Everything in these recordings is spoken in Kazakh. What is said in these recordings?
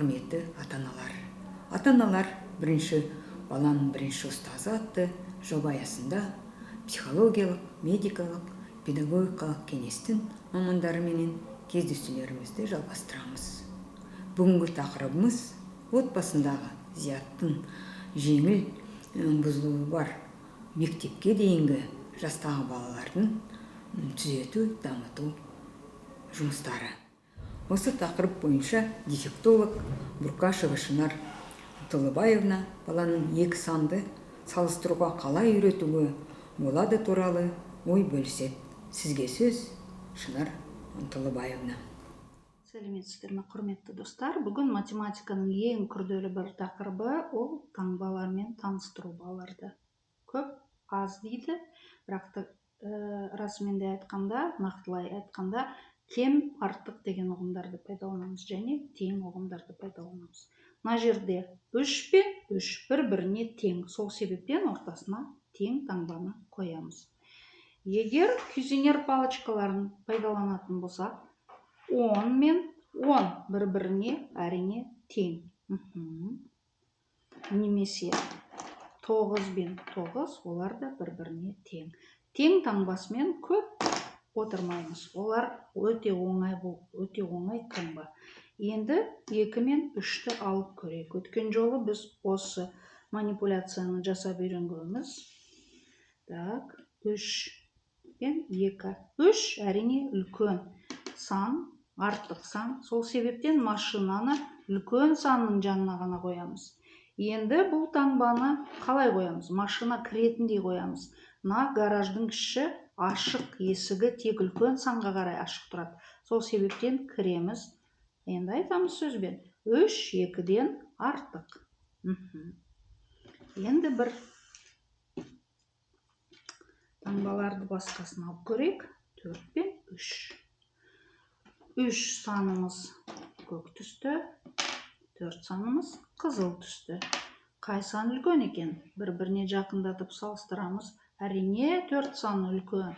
құрметті ата-аналар. Ата-аналар бірінші баланың бірінші ұстазы атты жоба аясында психологиялық, медикалық, педагогикалық кеңестің мамандарымен кездесулерімізді жалғастырамыз. Бүгінгі тақырыбымыз отбасындағы зияттың жеңіл бұзылуы бар мектепке дейінгі жастағы балалардың түзету, дамыту жұмыстары. Осы тақырып бойынша дефектолог Буркашева Шынар Толыбаевна баланың екі санды салыстыруға қалай үйретуге болады туралы ой бөліседі. Сізге сөз, Шынар Толыбаевна. Сәлеметсіздер ме, құрметті достар. Бүгін математиканың ең күрделі бір тақырыбы ол таңбалармен таныстыру балаларды. Көп аз дейді, бірақ расымен де айтқанда, нақтылай айтқанда, кем, артық деген ұғымдарды пайдаланамыз және тең ұғымдарды пайдаланамыз. Мына жерде 3 пен 3 бір-біріне тең. Сол себептен ортасына тең таңбаны қоямыз. Егер күйзенер палочкаларын пайдаланатын болсақ, 10 мен 10 бір-біріне әрине тең. Немесе 9 бен 9 олар да бір-біріне тең. Тең таңбасымен көп отырмаймыз. Олар өте оңай таңба. Енді 2 мен 3-ті алып көрейік. Өткен жолы біз осы манипуляцияны жасап үйренгенбіз. 3 пен 2. 3 әрине үлкен сан, артық сан. Сол себептен машинаны үлкен санның жанына ғана қоямыз. Енді бұл таңбаны қалай қоямыз? Машина кіретіндей қоямыз. Мына гараждың іші ашық, есігі тек үлкен санға қарай ашық тұрады. Сол себептен кіреміз. Енді айтамыз сөзбен. 3 2-ден артық. Енді бір таңбаларды басқасын алып көрейік. 4 пен 3. 3 санымыз көк түсті, 4 санымыз қызыл түсті. Қай сан үлкен екен? Бір-біріне жақындатып салыстырамыз. Әрине 4 саны үлкен.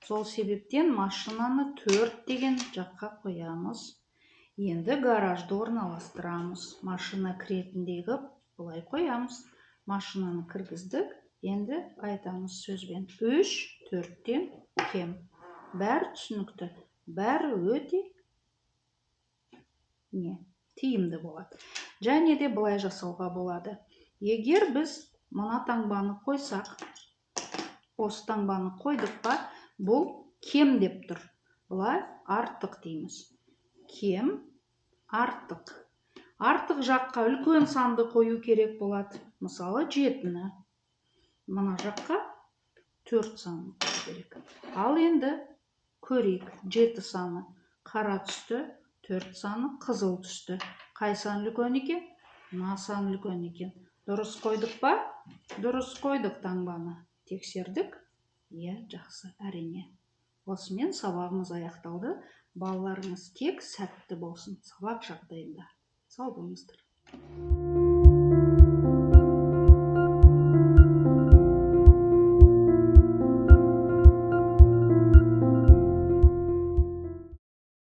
Сол себептен машинаны 4 деген жаққа қоямыз. Енді гаражды орналастырамыз. Машина кіретіндегі бұлай қоямыз. Машинаны кіргіздік. Енді айтамыз сөзбен. 3 4-тен кем. Бәрі түсінікті. Бәрі өте тиімді болады. Және де бұлай жасауға болады. Егер біз мына таңбаны қойсақ, осы таңбаны қойдық па, бұл кем деп тұр. Бұлай артық дейміз. Кем, артық. Артық жаққа үлкен санды қою керек болады. Мысалы 7-ні. Мына жаққа 4 санын қою керек. Ал енді көрейік. 7 саны қара түсті, 4 саны қызыл түсті. Қай сан үлкен екен? Мына сан үлкен екен. Дұрыс қойдық па? Дұрыс қойдық таңбаны. Тексердік? Жақсы, әрине. Осымен сабағымыз аяқталды. Балаларыңыз тек сәтті болсын сабақ жағдайында. Сау болыңыздар.